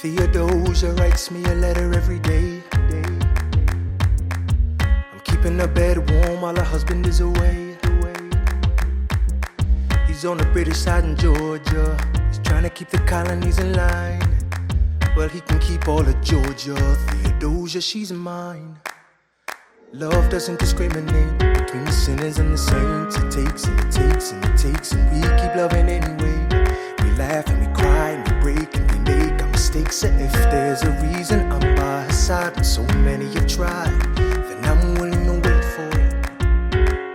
Theodosia writes me a letter every day. I'm keeping her bed warm while her husband is away. He's on the British side in Georgia. He's trying to keep the colonies in line. Well, he can keep all of Georgia. Theodosia, she's mine. Love doesn't discriminate between the sinners and the saints. It takes and it takes and it takes, and we keep loving anyway. We laugh and we cry and we break and we make our mistakes. And if there's a reason I'm by her side when so many have tried, then I'm willing to wait for it.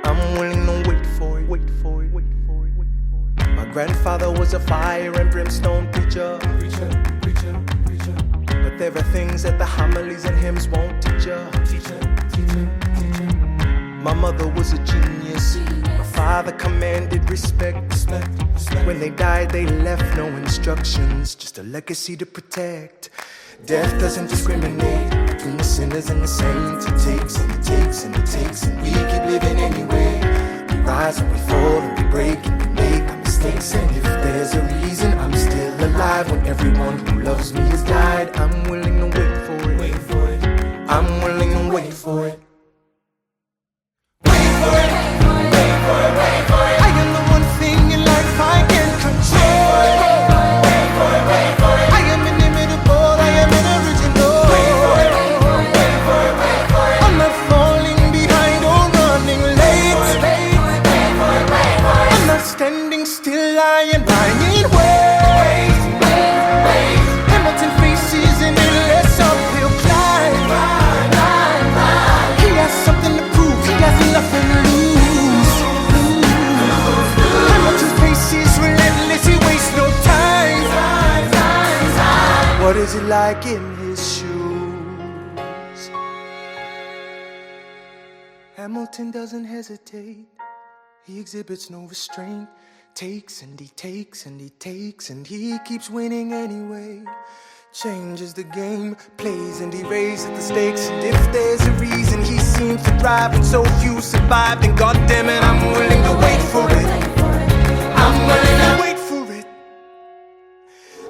I'm willing to wait for it, wait for it, wait for it, wait for it. My grandfather was a fire and brimstone preacher. But there are things that the homilies and hymns won't teach ya. My mother was a genius. My father commanded respect. When they died, they left no instructions, just a legacy to protect. Death doesn't discriminate between the sinners and the saints. It takes and it takes and it takes, and we keep living anyway. We rise and we fall and we break and we make our mistakes. And if there's a reason I'm still alive when everyone who loves me has died, I'm willing to wait for it. Wait for it. I'm willing to wait for it. Hamilton faces an endless uphill climb. He has something to prove, he has nothing to lose. Hamilton's pace is relentless, he wastes no time. What is it like in his shoes? Hamilton doesn't hesitate, he exhibits no restraint. Takes and he takes and he takes, and he keeps winning anyway. Changes the game, plays and he raises the stakes. And if there's a reason he seems to thrive and so few survive, then goddammit, I'm willing to wait for it. I'm willing to wait for it.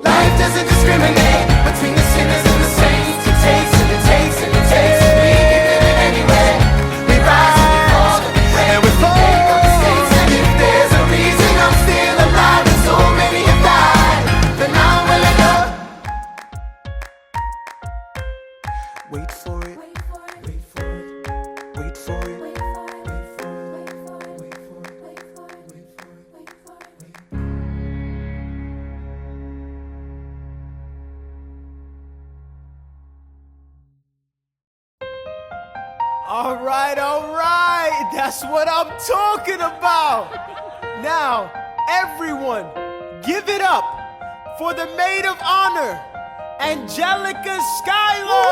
Life doesn't discriminate between the sinners and the saints. It takes and it takes and it takes, and we keep living anyway. We rise and we fall and we fall. I'm still alive and so many have died, then I'm willing to wait for it, wait for it, wait for it, wait for it, wait for it, wait for it, wait for it, wait for it. All right, that's what I'm talking about. Now, everyone, give it up for the maid of honor, Angelica Schuyler!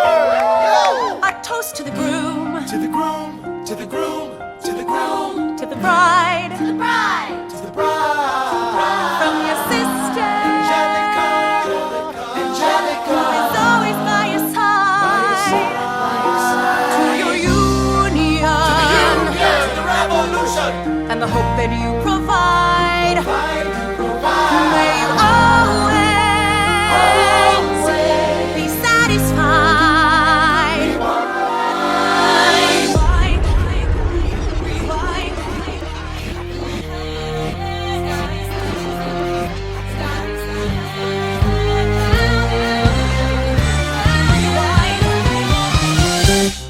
I toast to the groom, To the groom, to the groom, to the groom, to the bride, to the bride, to the bride. from your sister, Angelica, Angelica, is always by your side, to your union, to the revolution, and the hope that you provide. May you always be satisfied.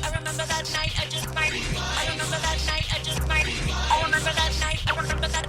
I remember that night, I just might. I remember that night, I just might. I remember that night, I remember that.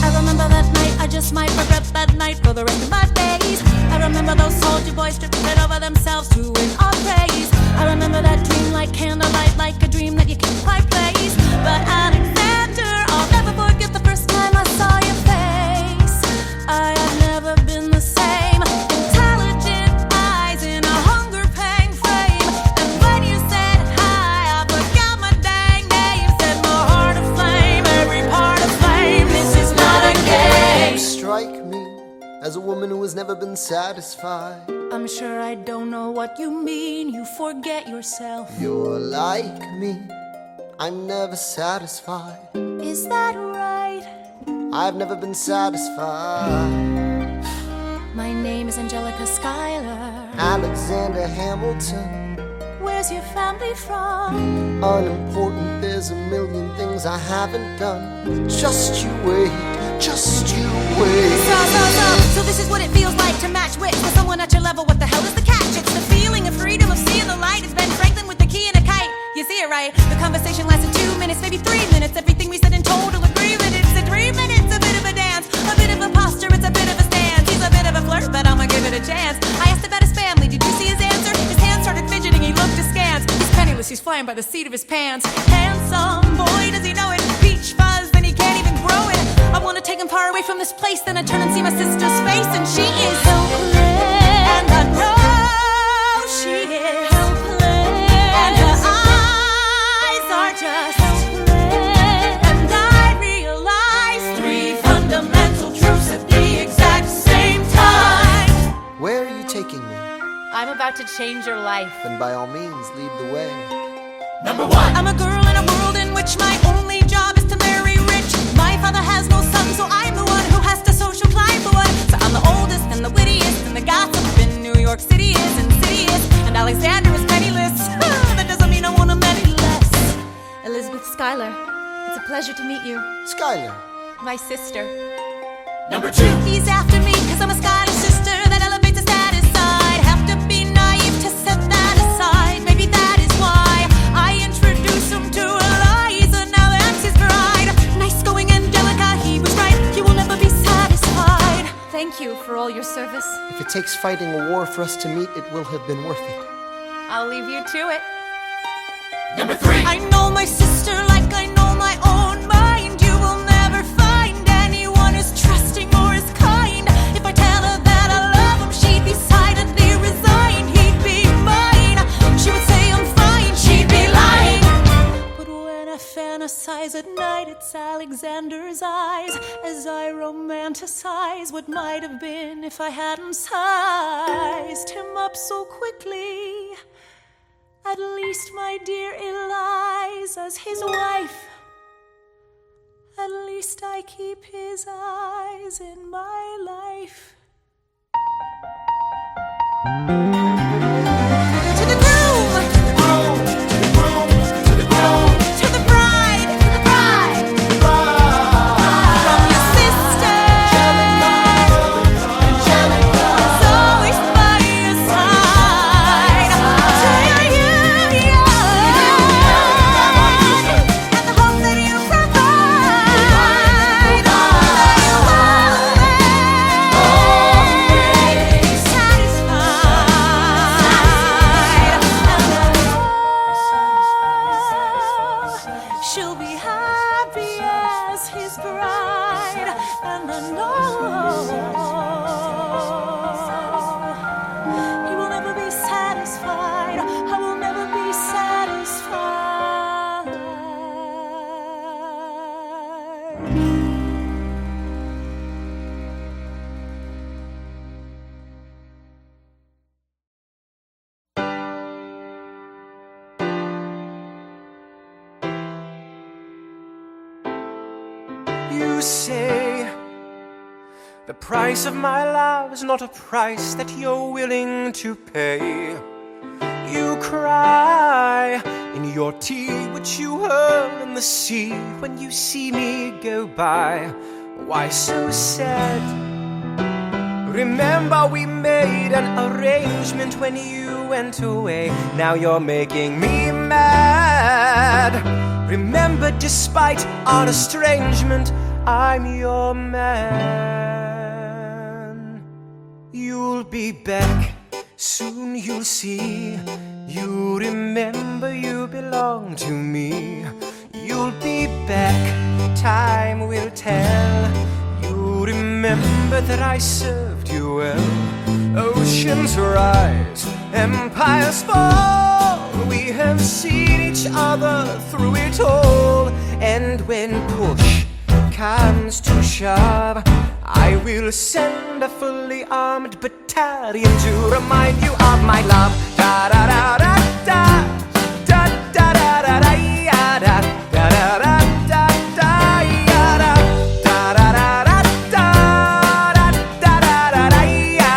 I remember that night, I just might regret that night for the rest of my days. I remember those soldier boys tripping over themselves to win our praise. I remember that dream like candlelight, like a dream that you can't quite place. But Alexander, I'll never forget the first time I saw your face. I have never been the same. Intelligent eyes in a hunger-pang frame. And when you said hi, I forgot my dang name. Set my heart aflame, every part aflame. This is not a game. You strike me as a woman who has never been satisfied. I'm sure I don't know what you mean. You forget yourself. You're like me, I'm never satisfied. Is that right? I've never been satisfied. My name is Angelica Schuyler. Alexander Hamilton. Where's your family from? Unimportant, there's a million things I haven't done. Just you wait, just you wait. So this is what it feels like to match wits with someone at your level. What the hell is the catch? It's the feeling of freedom, of seeing the light. It's Ben Franklin with the key and a kite. You see it right? The conversation lasted 2 minutes, maybe 3 minutes. Everything we said in total agreement. It's a 3 minutes, a bit of a dance, a bit of a posture, it's a bit of a stance. He's a bit of a flirt, but I'ma give it a chance. I asked about his family, did you see his answer? His hands started fidgeting, he looked askance. He's penniless, he's flying by the seat of his pants. Handsome, boy, does he know it. Peach fuzz, and he can't even grow it. I wanna take him far away from this place, then I turn and see my sister's face, and she is helpless. And I know she is helpless. And her eyes are just helpless. And I realize 3 fundamental truths at the exact same time. Where are you taking me? I'm about to change your life. Then by all means, lead the way. Number 1. I'm a girl in a world in which my only job is to marry rich. My father has no son, so I'm the one who has to social climb for one. So I'm the oldest and the wittiest, and the gossip in New York City is insidious. And Alexander is penniless. That doesn't mean I want him any less. Elizabeth Schuyler, it's a pleasure to meet you. Schuyler. My sister. Number 2. He's after me, cause I'm a Scottish sister that elevates the status side. Have to be naive to set that aside. Maybe that is why I introduce him to Eliza. Now that's his bride. Nice going, Angelica, he was right. You will never be satisfied. Thank you for all your service. If it takes fighting a war for us to meet, it will have been worth it. I'll leave you to it. Number 3. I know my sister like I know my own mind. You will never find anyone as trusting or as kind. If I tell her that I love him, she'd be silently resigned. He'd be mine. She would say I'm fine. She'd be lying. But when I fantasize at night, it's Alexander's eyes as I romanticize what might have been if I hadn't sized him up so quickly. At least, my dear Eliza's his wife. At least I keep his eyes in my life. To the groom! To the groom! To the groom! To the bride! To the bride! From your sister! It's always by your side. To your union! And the hope that you provide. That you always be satisfied. She'll be happy as his bride, and I know he will never be satisfied. I will never be satisfied. You say the price of my love is not a price that you're willing to pay. You cry in your tea, which you hurl in the sea when you see me go by. Why so sad? Remember we made an arrangement when you went away. Now you're making me mad. Remember, despite our estrangement, I'm your man. You'll be back, soon you'll see. You remember you belong to me. You'll be back, time will tell. You remember that I served you well. Oceans rise, empires fall. We have seen each other through it all. And when push comes to shove, I will send a fully armed battalion to remind you of my love. Da da da da da da da da da da ya da da da da da da ya da da da da da da da da da da ya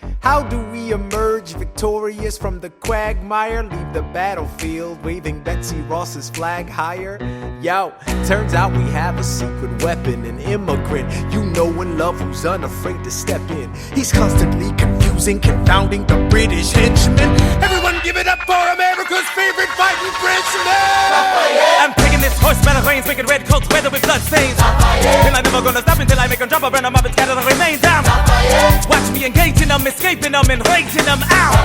How do we emerge victorious from the quagmire? Leave the battlefield waving Betsy Ross's flag higher? Yo, turns out we have a secret weapon, an immigrant you know and love who's unafraid to step in. He's constantly confusing, confounding the British henchmen. Everyone give it up for America's favorite fighting Frenchman! I'm taking this horse, man of rains, making red coats weather with blood stains. And I'm never gonna stop until I make them drop, burn them up and scatter the remains down. Watch me engaging them, escaping them, and raising them out.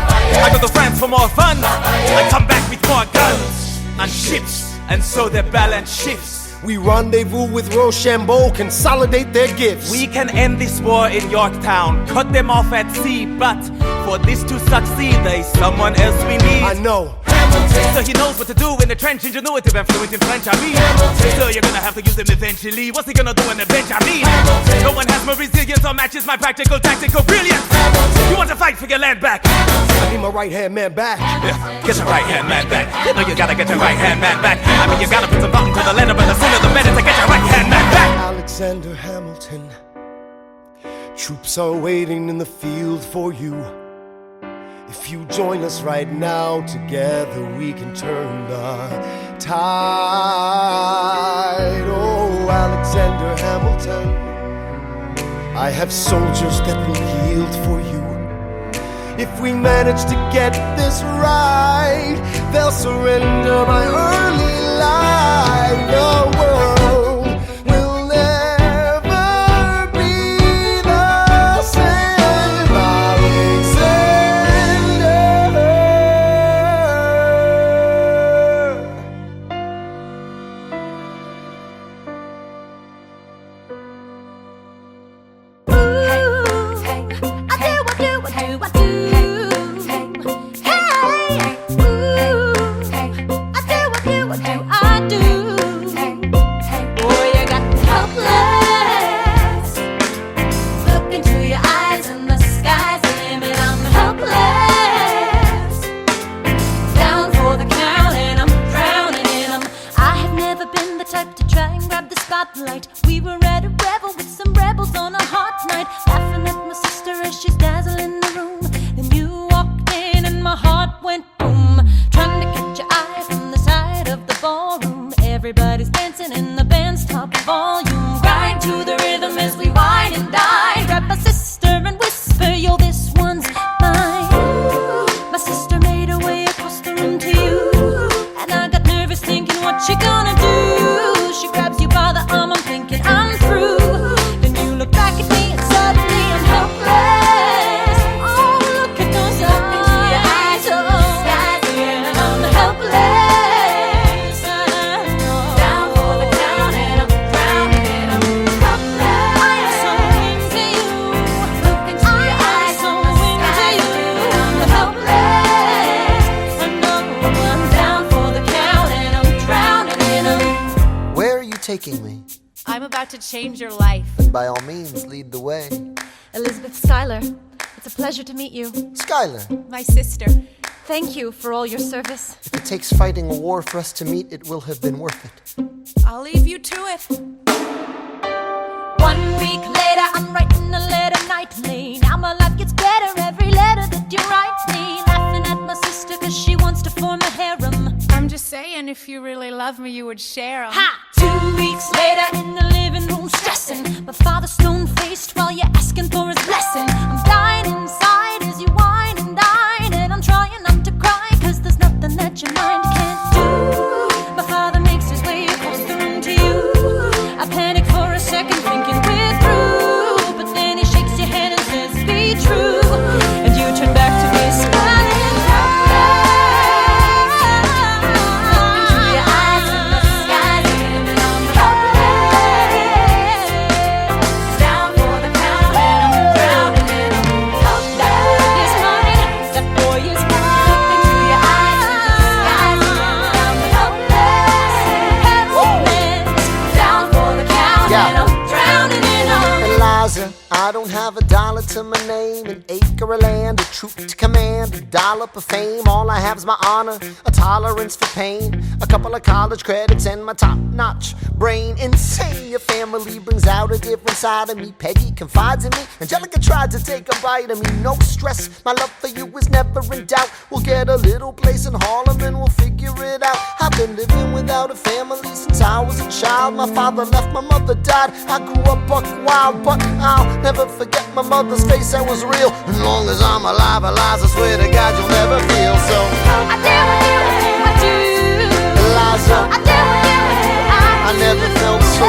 I go to France for more fun, I come back with more guns and ships, and so their balance shifts. We rendezvous with Rochambeau, consolidate their gifts. We can end this war in Yorktown, cut them off at sea, but for this to succeed, there's someone else we need. I know. So he knows what to do in the trench, ingenuitive and fluent in French, I mean. So you're gonna have to use him eventually. What's he gonna do on the bench, I mean? No one has more resilience or matches my practical, tactical brilliance. You want to fight for your land back? I need my right-hand man back. Yeah, get your right-hand man back. You know you gotta get your right-hand man back. I mean, you gotta put some thought into the letter, but the sooner the better to get your right-hand man back. Alexander Hamilton, troops are waiting in the field for you. If you join us right now, together we can turn the tide. Oh, Alexander Hamilton, I have soldiers that will yield for you. If we manage to get this right, they'll surrender my early life. The world will never be the same. We were at a revel with some rebels on a hot night, laughing at my sister as she's dazzling the room. Then you walked in and my heart went boom, trying to catch your eye from the side of the ballroom. Everybody's dancing in the band's top volume. Grind to the rhythm as we wine and dine. Grab my sister and whisper, yo, this one's mine. My sister made her way across the room to you, and I got nervous thinking, what you gonna do? She grabs you by the arm, I'm thinking I'm through. Then you look back at me and suddenly I'm helpless. Oh, look at those eyes, oh, yeah, I'm helpless. Down for the count and I'm drowning and I'm helpless. I am so into you. Look into your eyes, so into you. I'm helpless. I know I'm down for the count and I'm drowning and I'm. Where are you taking me? I'm about to change your life. Then by all means, lead the way. Elizabeth Schuyler, it's a pleasure to meet you. Skylar, My sister. Thank you for all your service. if it takes fighting a war for us to meet, it will have been worth it. I'll leave you to it. 1 week later, I'm writing a letter nightly. Now my life gets better every letter that you write me. Laughing at my sister cause she wants to form a harem. I'm just saying, if you really love me, you would share 'em. Ha! 2 weeks later in the living room stressing. My father's stone-faced while you're asking for his blessing. I'm dying inside as you whine and dine, and I'm trying not to cry cause there's nothing that your mind can't do. My father makes his way across the room to you. I panic for a second thinking we're through, but then he shakes your hand and says be true, and you turn back to me smiling. I don't have $1 dollar to my name, an acre of land, a troop to command, a dollop of fame. All I have is my honor, a tolerance for pain, a couple of college credits, and my top-notch brain. Insane, your family brings out a different side of me. Peggy confides in me, Angelica tried to take a bite of me. No stress, my love for you is never in doubt. We'll get a little place in Harlem and we'll figure it out. I've been living without a family since I was a child. My father left, my mother died. I grew up buck wild, but I'll never forget my mother's face, that was real. As long as I'm alive, Eliza, swear to God you'll never feel. So I do, I do, Eliza, I do, I never felt so.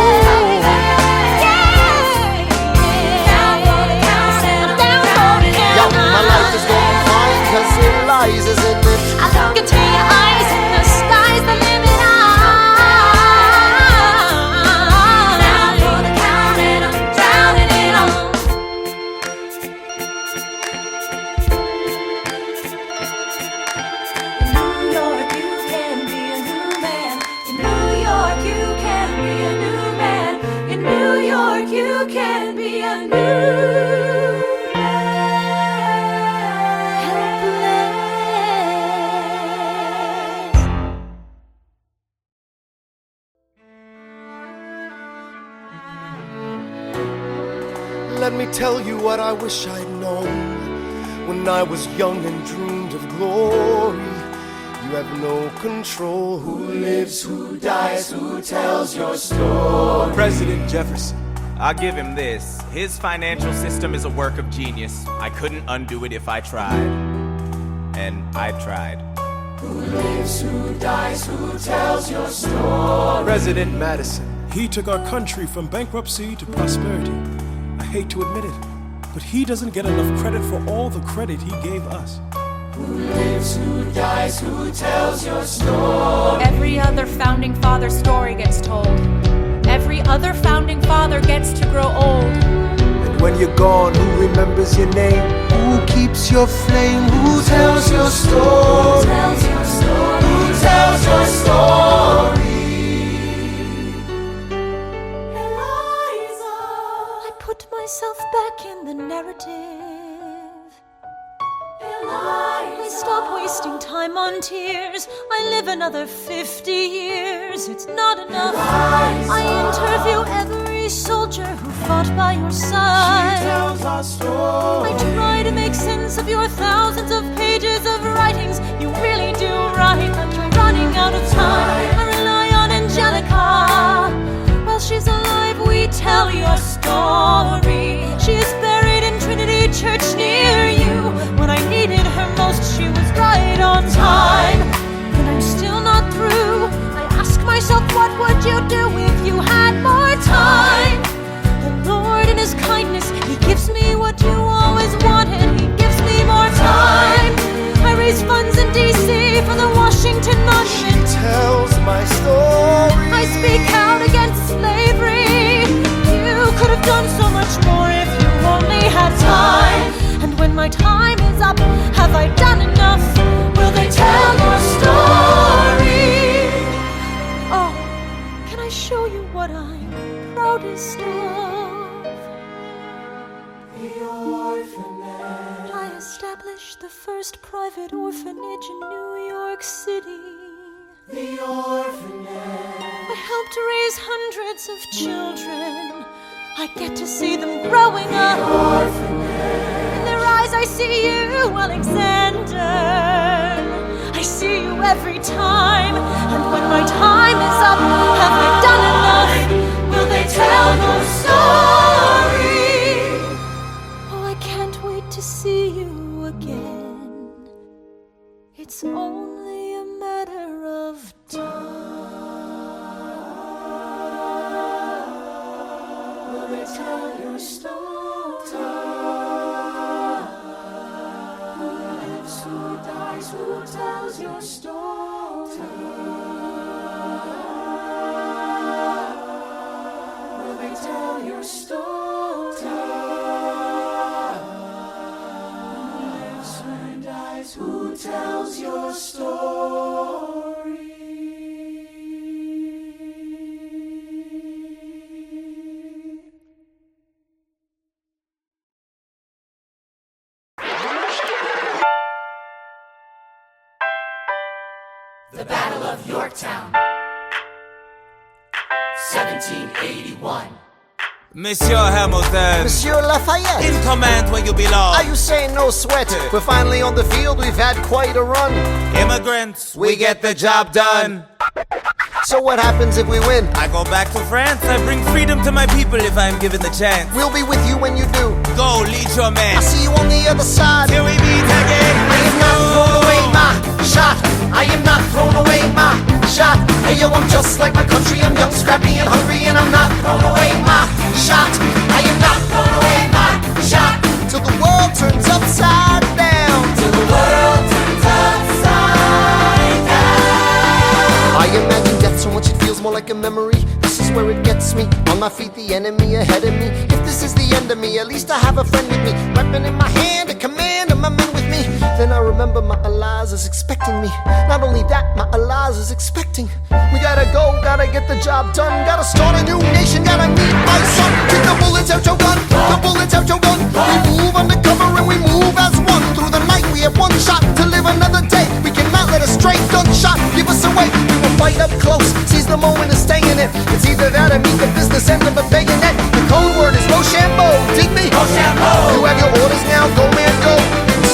Yo, my life is going fine, cause Eliza's in it. I look into your eyes and the sky's the limit. Now for the count and I'm drowning it all. In New York you can be a new man. In New York you can be a new man. In New York you can be a new man. Let me tell you what I wish I'd known when I was young and dreamed of glory. You have no control. Who lives, who dies, who tells your story? President Jefferson. I'll give him this. His financial system is a work of genius. I couldn't undo it if I tried. And I tried. Who lives, who dies, who tells your story? President Madison. He took our country from bankruptcy to prosperity. I hate to admit it, but he doesn't get enough credit for all the credit he gave us. Who lives, who dies, who tells your story? Every other founding father's story gets told. Every other founding father gets to grow old. And when you're gone, who remembers your name? Who keeps your flame? Who tells your story? Who tells your story? Who tells your story? I put myself back in the narrative. I stop wasting time on tears. I live another 50 years. It's not enough. I interview every soldier who fought by your side. She tells our story. I try to make sense of your thousands of pages of writings. You really do write, but you're running out of time. I rely on Angelica. While she's alive, we tell your story. She is buried in Trinity Church near you. When I needed her most, she was right on time. And I'm still not through. I ask myself, what would you do if you had more time? The Lord in His kindness, He gives me what you always wanted. He gives me more time. I raise funds in D.C. for the Washington Monument. She tells my story. I speak out against slavery. You could have done so much more if you only had time. And when my time is up, have I done enough? Will they tell your story? Oh, can I show you what I'm proudest of? The orphanage. I established the first private orphanage in New York City. The orphanage. I helped raise hundreds of children. I get to see them growing up. In their eyes I see you, Alexander. I see you every time. And when my time is up, have I done enough? Will they tell your story? Oh, I can't wait to see you again. It's only a matter of time. Will they tell your story? Who lives, who dies, who tells your story? Will they tell your story? Who lives, who dies, who tells your story? The Battle of Yorktown, 1781. Monsieur Hamilton, Monsieur Lafayette, in command where you belong. are you saying no sweat? We're finally on the field, we've had quite a run. Immigrants, we get the job done. So what happens if we win? I go back to France, I bring freedom to my people if I'm given the chance. We'll be with you when you do. Go, lead your men. I'll see you on the other side. Till we meet again. I am not thrown away my shot. I am not thrown away my shot. Hey yo, I'm just like my country. I'm young, scrappy, and hungry, and I'm not thrown away my shot. I am not thrown away my shot. Till the world turns upside down. Till the world turns upside down. I imagine death so much it feels more like a memory. This is where it gets me. On my feet, the enemy ahead of me. If this is the end of me, at least I have a friend with me. Weapon in my hand, a command of my men with me. Then I remember my Eliza is expecting me. Not only that, my Eliza is expecting. We gotta go, gotta get the job done. Gotta start a new nation, gotta meet my son. Take the bullets out your gun, the bullets out your gun. We move undercover and we move as one. Through the night we have one shot to live another day. We cannot let a stray gunshot give us away. We will fight up close, seize the moment and stay in it. It's either that or meet the business end of a bayonet. The code word is Rochambeau, dig me? Rochambeau. You have your orders now, go man go.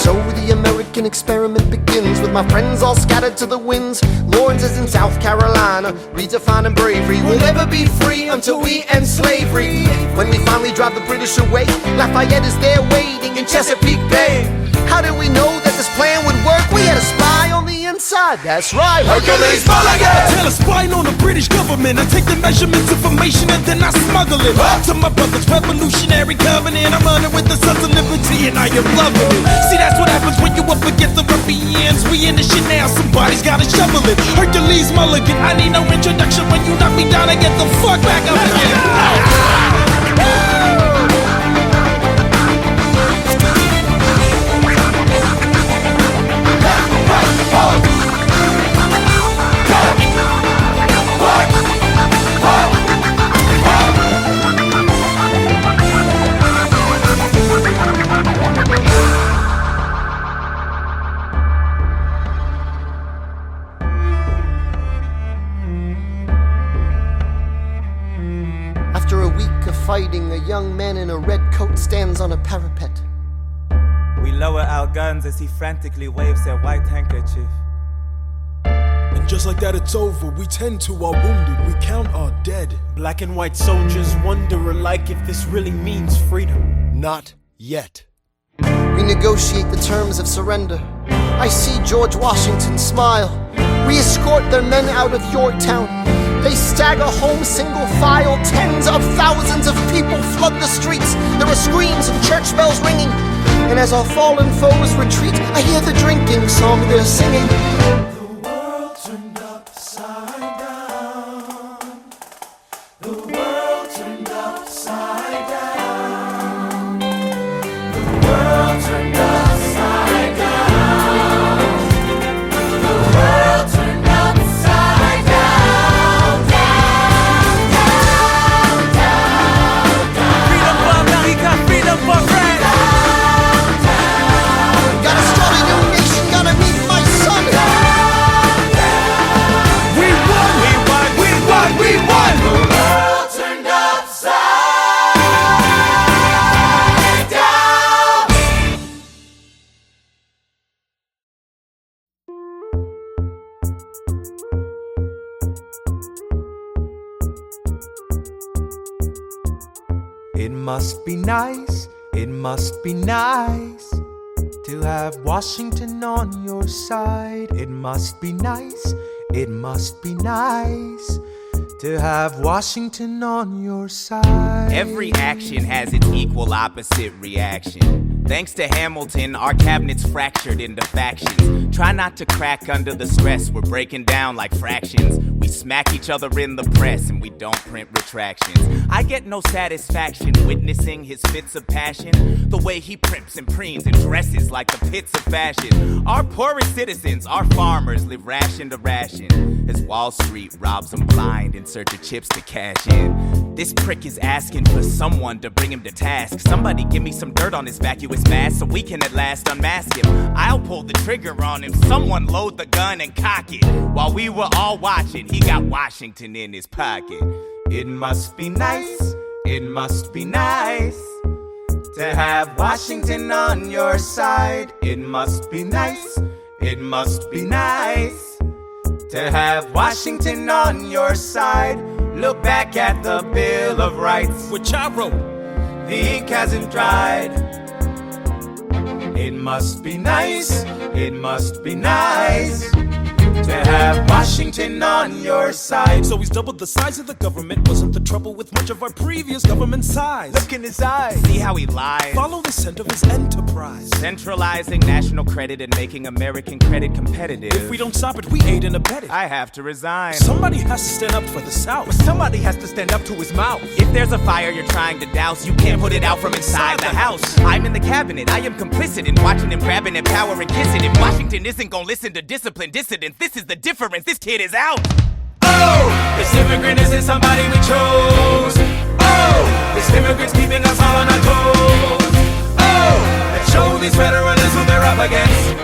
So the American experiment begins with my friends all scattered to the winds. Lawrence is in South Carolina, redefining bravery. We'll never be free until we end slavery. When we finally drive the British away, Lafayette is there waiting in Chesapeake Bay. How did we know that this plan would work? We had a spy on the inside, that's right. Hercules Mulligan! I tell a spy on the British government. I take the measurements, information, and then I smuggle it to my brother's revolutionary covenant. I'm running with the Sons of Liberty, and I am loving it. See, that's what happens when you up against the ruffians. We in the shit now, somebody's gotta shovel it. Hercules Mulligan, I need no introduction. When you knock me down, I get the fuck back up again. After a week of fighting, a young man in a red coat stands on a parapet. We lower our guns as he frantically waves their white handkerchief. And just like that, it's over. We tend to our wounded, we count our dead. Black and white soldiers wonder alike if this really means freedom. Not yet. We negotiate the terms of surrender. I see George Washington smile. We escort their men out of Yorktown. They stagger home single file. Tens of thousands of people flood the streets. There are screams and church bells ringing. And as our fallen foes retreat, I hear the drinking song they're singing. The world turned upside down. The world turned upside down. The world turned upside down. The world turned upside down. Down, down, down, down. Freedom for America, freedom for France. Gotta start a new nation, gotta meet my son. We won, we won, we won, we won. The world turned upside down. It must be nice, it must be nice to have Washington on your side. It must be nice, it must be nice to have Washington on your side. Every action has its equal opposite reaction. Thanks to Hamilton, our cabinet's fractured into factions. Try not to crack under the stress, we're breaking down like fractions. We smack each other in the press and we don't print retractions. I get no satisfaction witnessing his fits of passion. The way he primps and preens and dresses like the pits of fashion. Our poorest citizens, our farmers, live ration to ration as Wall Street robs them blind in search of chips to cash in. This prick is asking for someone to bring him to task. Somebody give me some dirt on his vacuum his mask so we can at last unmask him. I'll pull the trigger on him, someone load the gun and cock it. While we were all watching, he got Washington in his pocket. It must be nice, it must be nice to have Washington on your side. It must be nice, it must be nice to have Washington on your side. Look back at the Bill of Rights, which I wrote. The ink hasn't dried. It must be nice, it must be nice to have Washington on your side. So he's doubled the size of the government. Wasn't the trouble with much of our previous government size? Look in his eyes, see how he lies. Follow the scent of his enterprise. Centralizing national credit and making American credit competitive. If we don't stop it, we aid and abet it. I have to resign. Somebody has to stand up for the South. But somebody has to stand up to his mouth. If there's a fire you're trying to douse, you can't put it out from inside the house. I'm in the cabinet, I am complicit in watching him grabbing at power and kissing it. Washington isn't gonna listen to disciplined dissidents. This is the difference, this kid is out. Oh, this immigrant isn't somebody we chose. Oh, this immigrant's keeping us all on our toes. Oh, and show these federalists who they're up against.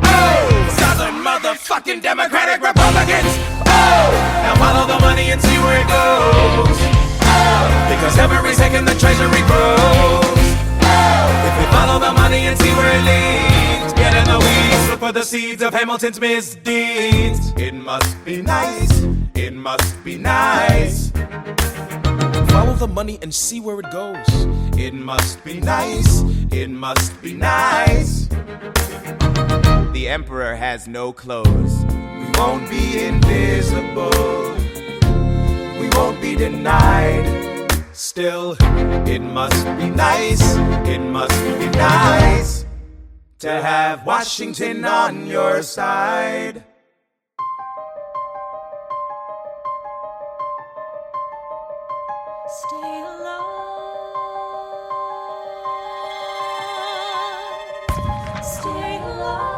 Oh, Southern motherfucking Democratic Republicans. Oh, now follow the money and see where it goes. Oh, because every second the treasury grows. Oh, if we follow the money and see where it leads, get in the weeds, look for the seeds of Hamilton's misdeeds. It must be nice, it must be nice. Follow the money and see where it goes. It must be nice, it must be nice. The emperor has no clothes. We won't be invisible. We won't be denied. Still, it must be nice, it must be nice to have Washington on your side. Stay alive. Stay alive.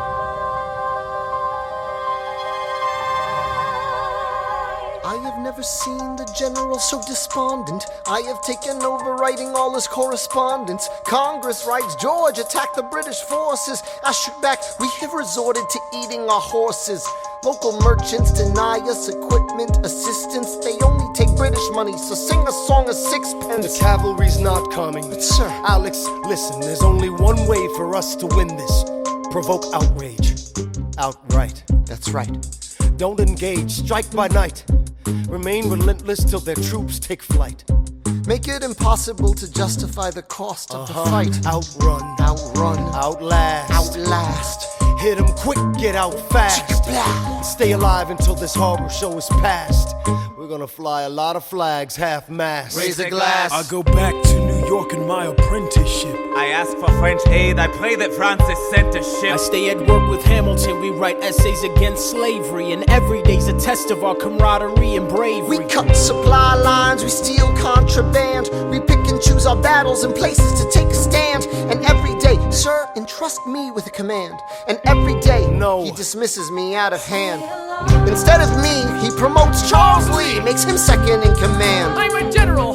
I have never seen the general so despondent. I have taken over writing all his correspondence. Congress writes, George attacked the British forces. I shoot back, we have resorted to eating our horses. Local merchants deny us equipment assistance. They only take British money, so sing a song of sixpence. The cavalry's not coming. But sir, Alex, listen, there's only one way for us to win this. Provoke outrage. Outright. that's right. Don't engage, strike by night. Remain relentless till their troops take flight. Make it impossible to justify the cost of the fight. Outrun, Outrun, outlast, outlast. hit 'em quick, get out fast. Stay alive until this horror show is past. We're gonna fly a lot of flags, half-mast. Raise a glass. I go back to New York in my apprenticeship. I ask for French aid, I pray that Francis sent a ship. I stay at work with Hamilton, we write essays against slavery, and every day's a test of our camaraderie and bravery. We cut supply lines, we steal contraband. We pick and choose our battles and places to take a stand. And every day, sir, entrust me with a command. And every day, No. he dismisses me out of hand. Instead of me, he promotes Charles Lee, makes him second in command. I'm a general.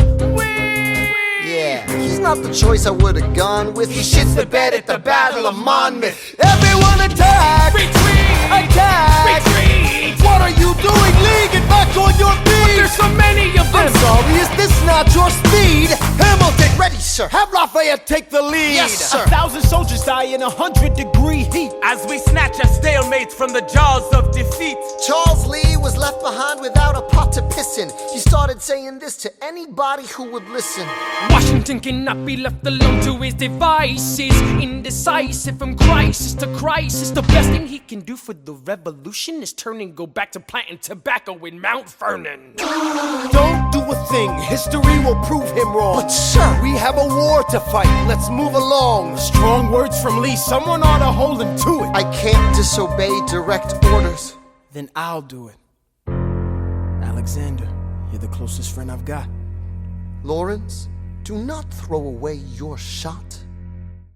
Yeah, he's not the choice I would've gone with. He shits the bed at the Battle of Monmouth. Everyone attack! Retreat! Attack! Retreat! What are you doing, Lee? Get back on your feet! There's so many of them! I'm sorry, is this not your speed? Hamilton, Ready, sir. have Lafayette take the lead. Yes, sir. 1,000 soldiers die in 100-degree heat. As we snatch a stalemate from the jaws of defeat. Charles Lee was left behind without a pot to piss in. He started saying this to anybody who would listen. Washington cannot be left alone to his devices. Indecisive from crisis to crisis. The best thing he can do for the revolution is turn and go back to planting tobacco in Mount Vernon. Don't do a thing, history will prove him wrong. But sir, We have a war to fight, let's move along. Strong words from Lee, someone ought to hold him to it. I can't disobey direct orders. Then I'll do it. Alexander, you're the closest friend I've got. Lawrence, do not throw away your shot.